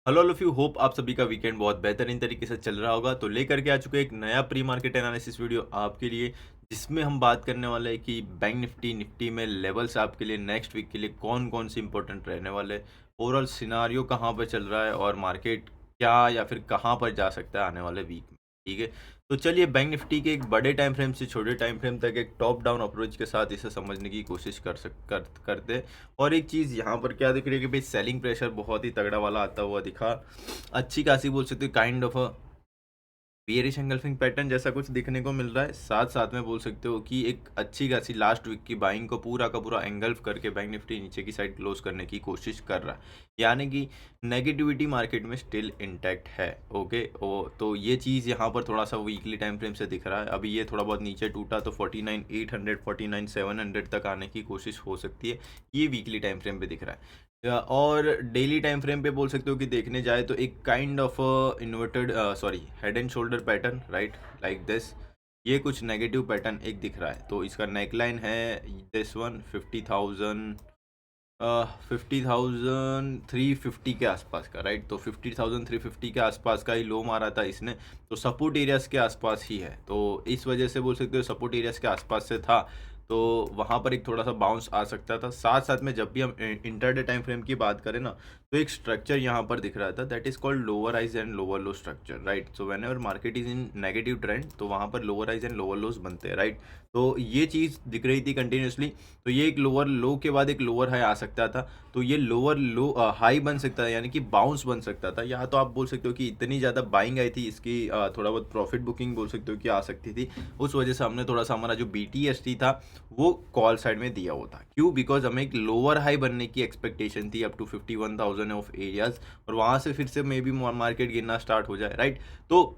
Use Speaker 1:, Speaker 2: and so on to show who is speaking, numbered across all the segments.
Speaker 1: Hello all of you, hope आप सभी का वीकेंड बहुत बेहतरीन तरीके से चल रहा होगा। तो लेकर के आ चुके एक नया प्री मार्केट एनालिसिस वीडियो आपके लिए, जिसमें हम बात करने वाले हैं कि बैंक निफ्टी निफ्टी में लेवल्स आपके लिए नेक्स्ट वीक के लिए कौन कौन से इंपॉर्टेंट रहने वाले, ओवरऑल सिनारियो कहाँ पर चल रहा है और मार्केट क्या या फिर कहाँ पर जा सकता है आने वाले वीक में। ठीक है, तो चलिए बैंक निफ्टी के एक बड़े टाइम फ्रेम से छोटे टाइम फ्रेम तक एक टॉप डाउन अप्रोच के साथ इसे समझने की कोशिश करते हैं। और एक चीज़ यहाँ पर क्या दिख रही है कि भाई सेलिंग प्रेशर बहुत ही तगड़ा वाला आता हुआ दिखा, अच्छी खासी बोल सकते हो kind of a bearish engulfing pattern जैसा कुछ दिखने को मिल रहा है। साथ साथ में बोल सकते हो कि एक अच्छी खासी लास्ट वीक की बाइंग को पूरा का पूरा एंगल्फ करके बैंक निफ्टी नीचे की साइड क्लोज करने की कोशिश कर रहा है, यानी कि नेगेटिविटी मार्केट में स्टिल इंटैक्ट है। ओके, तो ये चीज़ यहाँ पर थोड़ा सा वीकली टाइम फ्रेम से दिख रहा है। अभी ये थोड़ा बहुत नीचे टूटा तो 49,800 49,700 तक आने की कोशिश हो सकती है, ये वीकली टाइम फ्रेम पे दिख रहा है। और डेली टाइम फ्रेम पे बोल सकते हो कि देखने जाए तो एक kind of inverted sorry head and shoulder pattern, right, like this. ये कुछ नेगेटिव पैटर्न एक दिख रहा है। तो इसका नेकलाइन है दिस वन 50,000 50,350 के आसपास का, राइट। तो 50,350 के आसपास का ही लो मारा था इसने, तो सपोर्ट एरियाज के आसपास ही है। तो इस वजह से बोल सकते हो सपोर्ट एरियाज के आसपास से था, तो वहाँ पर एक थोड़ा सा बाउंस आ सकता था। साथ साथ में जब भी हम इंटरडे टाइम फ्रेम की बात करें ना, तो एक स्ट्रक्चर यहाँ पर दिख रहा था, that is called lower highs and lower low structure, right. So whenever market is in negative trend, तो वहाँ पर lower highs and lower lows बनते हैं, राइट। तो ये चीज़ दिख रही थी कंटिन्यूसली। तो ये एक लोअर लो के बाद एक लोअर हाई आ सकता था, तो ये लोअर लो हाई बन सकता था, यानी कि बाउंस बन सकता था। या तो आप बोल सकते हो कि इतनी ज़्यादा बाइंग आई थी इसकी, थोड़ा बहुत प्रॉफिट बुकिंग बोल सकते हो कि आ सकती थी। उस वजह से हमने थोड़ा सा हमारा जो BTST था वो कॉल साइड में दिया हुआ था। क्यों? बिकॉज हमें एक लोअर हाई बनने की एक्सपेक्टेशन थी अप टू 51,000 ऑफ एरियाज, और वहाँ से फिर से मे बी मार्केट गिरना स्टार्ट हो जाए, राइट। तो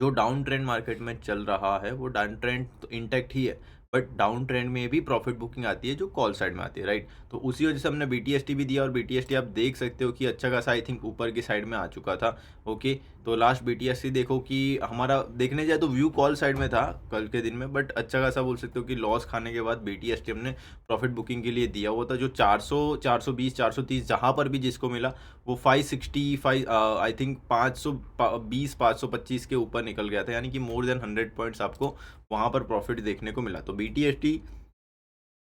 Speaker 1: जो डाउन ट्रेंड मार्केट में चल रहा है वो डाउन ट्रेंड तो इंटैक्ट ही है, बट डाउन ट्रेंड में भी प्रॉफिट बुकिंग आती है जो कॉल साइड में आती है, राइट। तो उसी वजह से हमने BTST भी दिया, और BTST आप देख सकते हो कि अच्छा खासा आई थिंक ऊपर की साइड में आ चुका था। ओके, तो लास्ट BTST देखो कि हमारा देखने जाए तो व्यू कॉल साइड में था कल के दिन में, बट अच्छा खासा बोल सकते हो कि लॉस खाने के बाद BTST हमने प्रॉफिट बुकिंग के लिए दिया हुआ था। जो 400 420 430 जहाँ पर भी जिसको मिला, वो 565 आई थिंक 520 525 के ऊपर निकल गया था, यानी कि मोर देन 100 पॉइंट्स आपको वहाँ पर प्रॉफिट देखने को मिला। तो BTST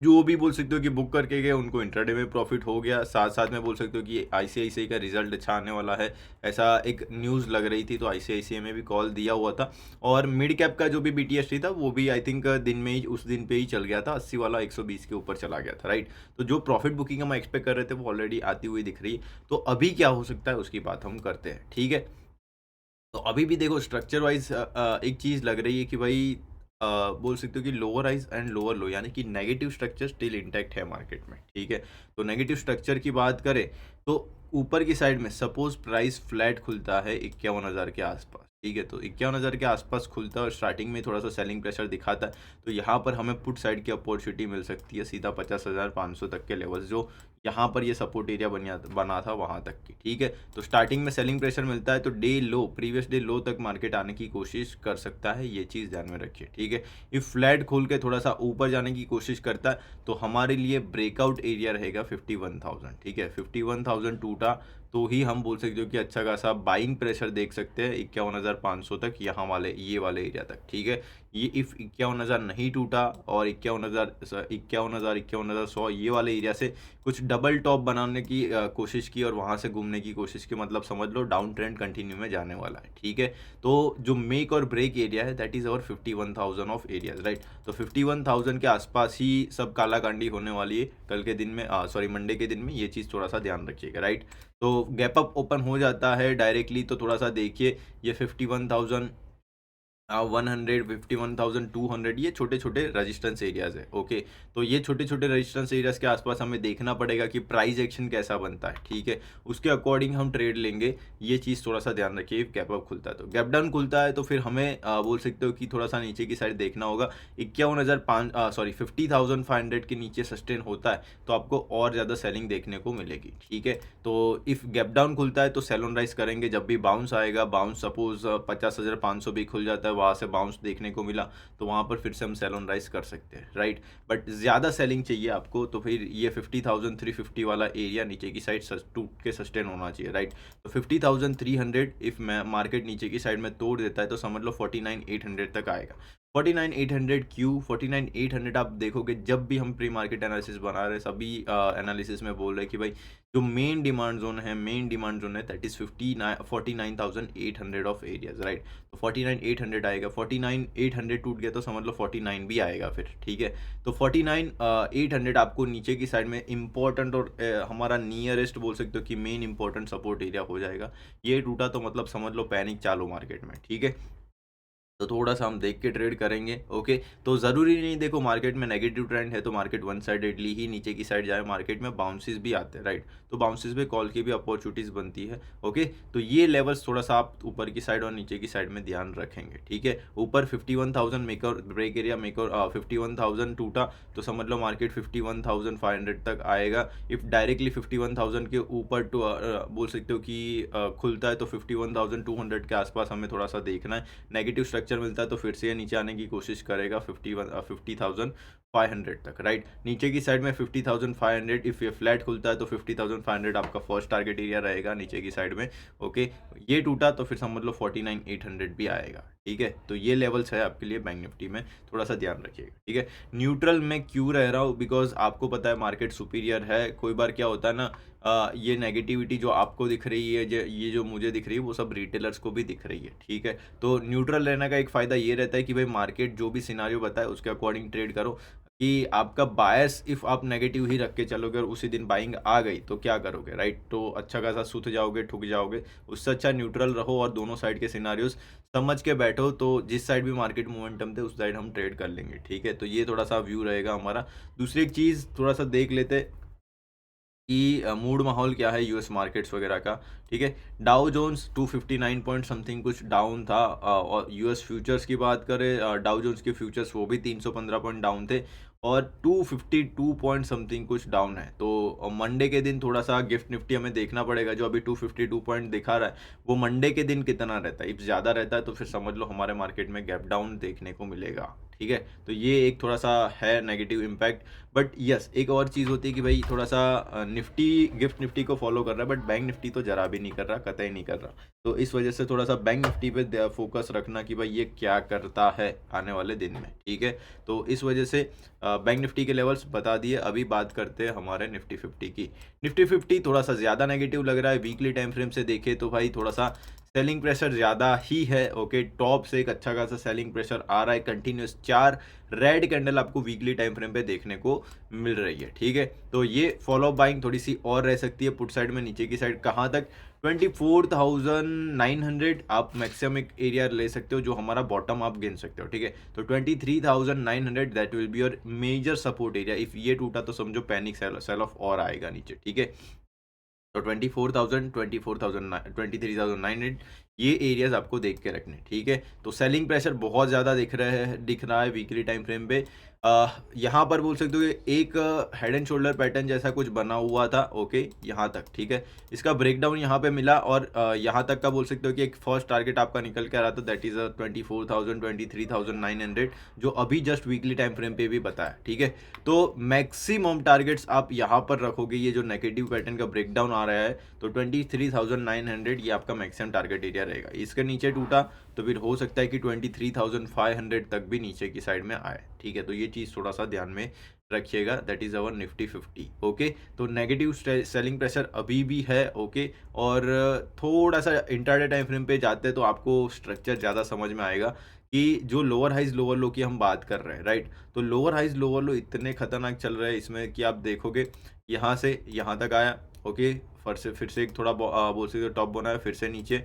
Speaker 1: जो भी बोल सकते हो कि बुक करके गए उनको इंट्राडे में प्रॉफिट हो गया। साथ साथ में बोल सकते हो कि ICICI का रिजल्ट अच्छा आने वाला है, ऐसा एक न्यूज़ लग रही थी, तो ICICI में भी कॉल दिया हुआ था। और मिड कैप का जो भी BTST था वो भी आई थिंक दिन में ही, उस दिन पे ही चल गया था, 80 वाला 120 के ऊपर चला गया था, राइट। तो जो प्रॉफिट बुकिंग हम एक्सपेक्ट कर रहे थे वो ऑलरेडी आती हुई दिख रही है। तो अभी क्या हो सकता है उसकी बात हम करते हैं, ठीक है। तो अभी भी देखो स्ट्रक्चर वाइज एक चीज़ लग रही है कि भाई बोल सकते हो कि lower highs and lower low, यानी कि नेगेटिव स्ट्रक्चर स्टिल इंटैक्ट है मार्केट में, ठीक है। तो नेगेटिव स्ट्रक्चर की बात करें तो ऊपर की साइड में सपोज प्राइस फ्लैट खुलता है 51,000 के आसपास, ठीक है। तो 51,000 के आसपास खुलता है और स्टार्टिंग में थोड़ा सा सेलिंग प्रेशर दिखाता है, तो यहाँ पर हमें पुट साइड की अपॉर्चुनिटी मिल सकती है सीधा 50,500 तक के लेवल्स, जो यहाँ पर ये सपोर्ट एरिया बना था वहाँ तक की, ठीक है। तो स्टार्टिंग में सेलिंग प्रेशर मिलता है तो डे लो, प्रीवियस डे लो तक मार्केट आने की कोशिश कर सकता है, ये चीज़ ध्यान में रखिए, ठीक है। इफ फ्लैट खोल के थोड़ा सा ऊपर जाने की कोशिश करता है तो हमारे लिए ब्रेकआउट एरिया रहेगा 51,000, ठीक है। 51,000 टूटा तो ही हम बोल सकते हो कि अच्छा खासा बाइंग प्रेशर देख सकते हैं 51,500 तक, यहाँ वाले ये वाले एरिया तक, ठीक है। ये इफ 51,000 नहीं टूटा और 51,100 ये वाले एरिया से कुछ डबल टॉप बनाने की कोशिश की और वहाँ से घूमने की कोशिश की, मतलब समझ लो डाउन ट्रेंड कंटिन्यू में जाने वाला है, ठीक है। तो जो मेक और ब्रेक एरिया है that is our 51,000 of areas, right. तो 51,000 के आसपास ही सब काला कांडी होने वाली है कल के दिन में, सॉरी मंडे के दिन में, ये चीज़ थोड़ा सा ध्यान रखिएगा, राइट। तो गैप अप ओपन हो जाता है डायरेक्टली तो थोड़ा सा देखिए, ये 51,000 100 51,200 ये छोटे छोटे रेजिस्टेंस एरियाज है, ओके। तो ये छोटे छोटे रेजिस्टेंस एरियाज के आसपास हमें देखना पड़ेगा कि प्राइस एक्शन कैसा बनता है, ठीक है। उसके अकॉर्डिंग हम ट्रेड लेंगे, ये चीज़ थोड़ा सा ध्यान रखिए। गैप अप खुलता है तो गैप डाउन खुलता है तो फिर हमें बोल सकते हो कि थोड़ा सा नीचे की साइड देखना होगा। 50,500 के नीचे सस्टेन होता है तो आपको और ज़्यादा सेलिंग देखने को मिलेगी, ठीक है। तो इफ़ गैप डाउन खुलता है तो सेल ऑन राइज करेंगे, जब भी बाउंस आएगा, बाउंस सपोज 50,500 भी खुल जाता है वहाँ से बाउंस देखने को मिला तो वहाँ पर फिर से हम सेल ऑन राइज कर सकते हैं, राइट। बट ज़्यादा सेलिंग चाहिए आपको तो फिर ये 50,350 वाला एरिया नीचे की साइड टूट के सस्टेन होना चाहिए, राइट। तो 50,300 इफ मार्केट नीचे की साइड में तोड़ देता है तो समझ लो 49,800 तक आएगा। 49,800 क्यू 49,800 आप देखोगे जब भी हम प्री मार्केट एनालिसिस बना रहे हैं, सभी एनालिसिस में बोल रहे हैं कि भाई जो मेन डिमांड जोन है that is 49,800 of areas, right. तो 49,800 आएगा, 49,800 टूट गया तो समझ लो 49 भी आएगा फिर, ठीक है। तो 49,800 आपको नीचे की साइड में इंपॉर्टेंट और हमारा नियरेस्ट बोल सकते हो कि मेन इंपॉर्टेंट सपोर्ट एरिया हो जाएगा। ये टूटा तो मतलब समझ लो पैनिक चालू मार्केट में, ठीक है। तो थोड़ा-सा हम देख के ट्रेड करेंगे, ओके। तो ज़रूरी नहीं देखो मार्केट में नेगेटिव ट्रेंड है तो मार्केट वन साइडेडली ही नीचे की साइड जाए, मार्केट में बाउंसेस भी आते हैं, राइट। तो बाउंसेस पे कॉल की भी अपॉर्चुनिटीज़ बनती है, ओके। तो ये लेवल्स थोड़ा-सा आप ऊपर की साइड और नीचे की साइड में ध्यान रखेंगे, ठीक है। ऊपर 51,000 मेक और ब्रेक एरिया 51,000 टूटा तो समझ लो मार्केट 51,500 तक आएगा। इफ़ डायरेक्टली 51,000 के ऊपर बोल सकते हो कि खुलता है तो 51,200 के आसपास हमें थोड़ा-सा देखना है। नेगेटिव स्ट्रक्चर मिलता है तो फिर से ये नीचे आने की कोशिश करेगा 50,500 तक, राइट। नीचे की साइड में 50,500 इफ ये फ्लैट खुलता है तो 50,500 आपका फर्स्ट टारगेट एरिया रहेगा नीचे की साइड में, ओके। ये टूटा तो फिर समझ लो 49,800 भी आएगा, ठीक है। तो ये लेवल्स है आपके लिए बैंक निफ्टी में, थोड़ा सा ध्यान रखिएगा, ठीक है। न्यूट्रल में क्यों रह रहा हूँ, बिकॉज आपको पता है मार्केट सुपीरियर है। कोई बार क्या होता है ना, ये नेगेटिविटी जो आपको दिख रही है, ये जो मुझे दिख रही है वो सब रिटेलर्स को भी दिख रही है, ठीक है। तो न्यूट्रल रहने का एक फ़ायदा ये रहता है कि भाई मार्केट जो भी सिनारियो बताए उसके अकॉर्डिंग ट्रेड करो, कि आपका बायस इफ़ आप नेगेटिव ही रख के चलोगे और उसी दिन बाइंग आ गई तो क्या करोगे, राइट। तो अच्छा खासा सूत जाओगे, ठुक जाओगे। उससे अच्छा न्यूट्रल रहो और दोनों साइड के सिनारियोज समझ के बैठो, तो जिस साइड भी मार्केट मोमेंटम थे उस साइड हम ट्रेड कर लेंगे, ठीक है। तो ये थोड़ा सा व्यू रहेगा हमारा। दूसरी एक चीज़ थोड़ा सा देख लेते कि मूड माहौल क्या है यूएस मार्केट्स वगैरह का, ठीक है। डाउ जोन्स 259 पॉइंट समथिंग कुछ डाउन था, और यूएस फ्यूचर्स की बात करें, डाउ जोन्स के फ्यूचर्स वो भी 315 पॉइंट डाउन थे और 252 पॉइंट समथिंग कुछ डाउन है। तो मंडे के दिन थोड़ा सा गिफ्ट निफ्टी हमें देखना पड़ेगा, जो अभी 252 पॉइंट दिखा रहा है वो मंडे के दिन कितना रहता है। इफ ज़्यादा रहता है तो फिर समझ लो हमारे मार्केट में गैप डाउन देखने को मिलेगा, ठीक है। तो ये एक थोड़ा सा है नेगेटिव इम्पैक्ट। बट यस, एक और चीज़ होती है कि भाई थोड़ा सा निफ्टी गिफ्ट निफ्टी को फॉलो कर रहा है बट बैंक निफ्टी तो जरा भी नहीं कर रहा, कतई नहीं कर रहा। तो इस वजह से थोड़ा सा बैंक निफ्टी पे फोकस रखना कि भाई ये क्या करता है आने वाले दिन में, ठीक है। तो इस वजह से बैंक निफ्टी के लेवल्स बता दिए। अभी बात करते हैं हमारे निफ्टी 50 की। निफ्टी 50 थोड़ा सा ज़्यादा नेगेटिव लग रहा है। वीकली टाइम फ्रेम से देखे तो भाई थोड़ा सा सेलिंग प्रेशर ज़्यादा ही है, ओके। टॉप से एक अच्छा खासा सेलिंग प्रेशर आ रहा है, कंटिन्यूस 4 रेड कैंडल आपको वीकली टाइम फ्रेम पे देखने को मिल रही है, ठीक है। तो ये फॉलो बाइंग थोड़ी सी और रह सकती है पुट साइड में। नीचे की साइड कहाँ तक 24,900 आप मैक्सिमम एक एरिया ले सकते हो जो हमारा बॉटम आप गिन सकते हो, ठीक है। तो 23,900 that will be your major support area. If ये टूटा तो समझो पैनिक सेल ऑफ और आएगा नीचे, ठीक है। तो 24,000 23,900 ये एरियाज आपको देख के रखने, ठीक है। तो सेलिंग प्रेशर बहुत ज़्यादा दिख रहा है वीकली टाइम फ्रेम पे। यहाँ पर बोल सकते हो एक हेड एंड शोल्डर पैटर्न जैसा कुछ बना हुआ था, ओके, यहाँ तक, ठीक है। इसका ब्रेकडाउन यहाँ पे मिला और यहाँ तक का बोल सकते हो कि एक फर्स्ट टारगेट आपका निकल के आ रहा था, दैट इज़ 24,000 23,900 जो अभी जस्ट वीकली टाइम फ्रेम पे भी बताया, ठीक है। तो मैक्सिमम टारगेट्स आप यहाँ पर रखोगे। ये जो नेगेटिव पैटर्न का ब्रेकडाउन आ रहा है तो 23,900 ये आपका मैक्सिमम टारगेट एरिया रहेगा। इसके नीचे टूटा तो फिर हो सकता है कि 23,500 तक भी नीचे की साइड में आए, ठीक है। तो ये चीज़ थोड़ा सा ध्यान में रखिएगा। That is our Nifty 50, okay. तो नेगेटिव सेलिंग प्रेशर अभी भी है, ओके। और थोड़ा सा इंट्राडे टाइम फ्रेम पे जाते हैं तो आपको स्ट्रक्चर ज़्यादा समझ में आएगा कि जो लोअर हाइज लोअर लो की हम बात कर रहे हैं, राइट। तो लोअर हाइज लोअर लो इतने खतरनाक चल रहे हैं इसमें कि आप देखोगे यहाँ से यहाँ तक आया, ओके। फिर से एक थोड़ा बोल सकते टॉप बनाया, फिर से नीचे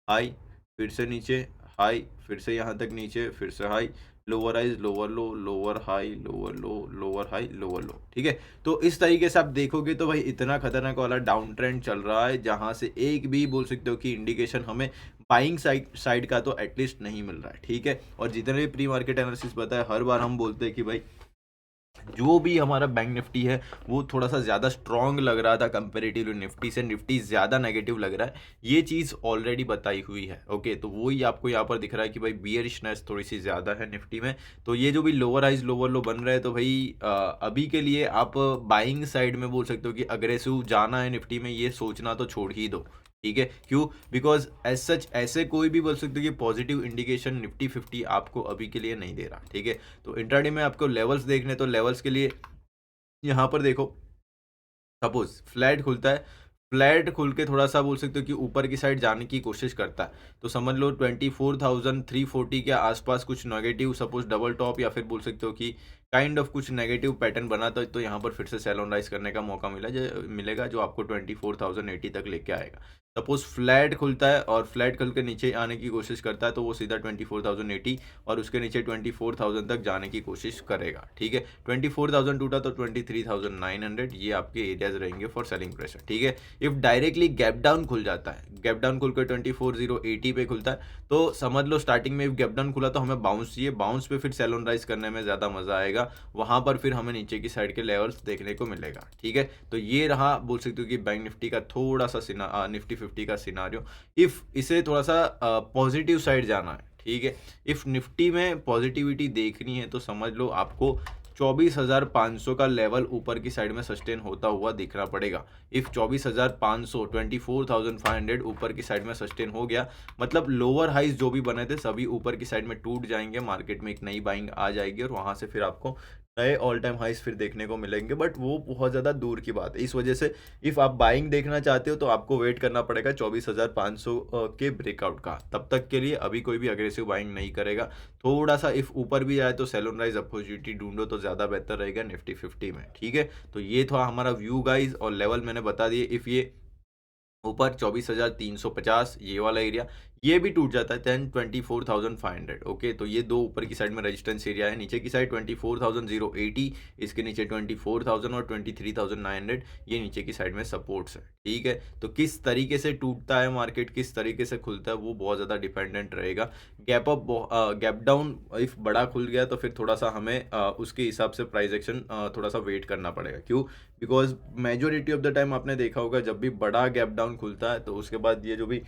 Speaker 1: हाई, फिर से नीचे हाई, फिर से यहाँ तक नीचे, फिर से high, lower highs lower low, lower high lower low, lower high lower low, ठीक है। तो इस तरीके से आप देखोगे तो भाई इतना खतरनाक वाला डाउन ट्रेंड चल रहा है जहाँ से एक भी बोल सकते हो कि इंडिकेशन हमें बाइंग साइड का तो एटलीस्ट नहीं मिल रहा है, ठीक है। और जितने भी प्री मार्केट एनालिसिस बताए हर बार हम बोलते हैं कि भाई जो भी हमारा बैंक निफ्टी है वो थोड़ा-सा ज़्यादा स्ट्रॉन्ग लग रहा था कंपैरेटिवली निफ्टी से, निफ्टी ज़्यादा नेगेटिव लग रहा है। ये चीज़ ऑलरेडी बताई हुई है, ओके? तो वही आपको यहाँ पर दिख रहा है कि भाई बियरिशनेस थोड़ी-सी ज़्यादा है निफ्टी में। तो ये जो भी लोअर हाइज़, लोअर लो बन रहे हैं, तो भई अभी के लिए आप बाइंग साइड में बोल सकते हो कि अग्रेसिव जाना है निफ्टी में, ये सोचना तो छोड़ ही दो, ठीक है? क्यों? बिकॉज़ एज़ सच ऐसे कोई भी बोल सकते हो कि पॉजिटिव इंडिकेशन निफ्टी 50 आपको अभी के लिए नहीं दे रहा, ठीक है? तो इंट्राडे में आपको लेवल्स देखने, तो लेवल्स के लिए यहाँ पर देखो, सपोज फ्लैट खुलता है, फ्लैट खुल के थोड़ा सा बोल सकते हो कि ऊपर की साइड जाने की कोशिश करता है, तो समझ लो 24,340 के आसपास कुछ नेगेटिव सपोज डबल टॉप या फिर बोल सकते हो कि काइंड ऑफ कुछ नेगेटिव पैटर्न बना, तो यहाँ पर फिर से सेल ऑन राइज करने का मौका मिलेगा जो आपको 24,080 तक लेके आएगा। सपोज फ्लैट खुलता है और फ्लैट खुल के नीचे आने की कोशिश करता है, तो वो सीधा 24,080 और उसके नीचे 24,000 तक जाने की कोशिश करेगा, ठीक है? 24,000 टूटा तो 23,900, ये आपके एरियाज रहेंगे फॉर सेलिंग प्रेशर, ठीक है? इफ डायरेक्टली गैप डाउन खुल जाता है, गैप डाउन खुलकर 24,080 पे खुलता है, तो समझ लो स्टार्टिंग में गैप डाउन खुला तो हमें बाउंस चाहिए, बाउंस पे फिर सेल ऑन राइज करने में ज़्यादा मजा आएगा, वहां पर फिर हमें नीचे की साइड के लेवल्स देखने को मिलेगा, ठीक है? तो ये रहा बोल सकते हो कि बैंक निफ्टी का थोड़ा सा निफ्टी 50 का सिनारियो। इफ इसे थोड़ा सा पॉजिटिव साइड जाना है, ठीक है, इफ निफ्टी में पॉजिटिविटी देखनी है तो समझ लो आपको 24,500 का लेवल ऊपर की साइड में सस्टेन होता हुआ दिखना पड़ेगा। इफ 24,500 24,500 ऊपर की साइड में सस्टेन हो गया, मतलब लोअर हाइज जो भी बने थे सभी ऊपर की साइड में टूट जाएंगे, मार्केट में एक नई बाइंग आ जाएगी और वहां से फिर आपको नए ऑल टाइम हाइज फिर देखने को मिलेंगे, बट वो बहुत ज़्यादा दूर की बात है। इस वजह से इफ़ आप बाइंग देखना चाहते हो तो आपको वेट करना पड़ेगा 24,500 के ब्रेकआउट का, तब तक के लिए अभी कोई भी अग्रेसिव बाइंग नहीं करेगा। थोड़ा सा इफ़ ऊपर भी जाए तो सेल ऑन राइज अपॉर्चुनिटी ढूंढो तो ज़्यादा बेहतर रहेगा निफ्टी 50 में, ठीक है? तो ये था हमारा व्यू गाइज, और लेवल मैंने बता दिए। इफ़ ये ऊपर 24,350 ये वाला एरिया ये भी टूट जाता है, देन 24,500, ओके? तो ये दो ऊपर की साइड में रेजिस्टेंस एरिया है, नीचे की साइड 24,080, इसके नीचे 24,000 और 23,900 ये नीचे की साइड में सपोर्ट्स है, ठीक है? तो किस तरीके से टूटता है मार्केट, किस तरीके से खुलता है, वो बहुत ज़्यादा डिपेंडेंट रहेगा। Gap up gap down if बड़ा खुल गया तो फिर थोड़ा सा हमें उसके हिसाब से प्राइस एक्शन थोड़ा सा वेट करना पड़ेगा। क्यों? Because majority of the time आपने देखा होगा जब भी बड़ा गैप डाउन खुलता है तो उसके बाद ये जो भी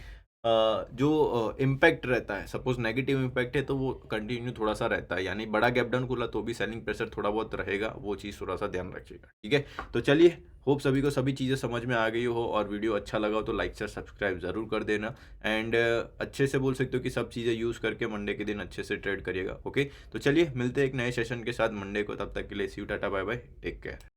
Speaker 1: जो इम्पैक्ट रहता है, सपोज नेगेटिव इम्पैक्ट है तो वो कंटिन्यू थोड़ा सा रहता है, यानी बड़ा गैप डाउन खुला तो भी सेलिंग प्रेशर थोड़ा बहुत रहेगा, वो चीज़ थोड़ा सा ध्यान रखिएगा, ठीक है? तो चलिए, होप सभी को सभी चीज़ें समझ में आ गई हो, और वीडियो अच्छा लगा हो तो लाइक शेयर सब्सक्राइब ज़रूर कर देना। एंड अच्छे से बोल सकते हो कि सब चीज़ें यूज़ करके मंडे के दिन अच्छे से ट्रेड करिएगा, ओके? तो चलिए मिलते हैं एक नए सेशन के साथ मंडे को, तब तक के लिए see you, tata bye bye, take care.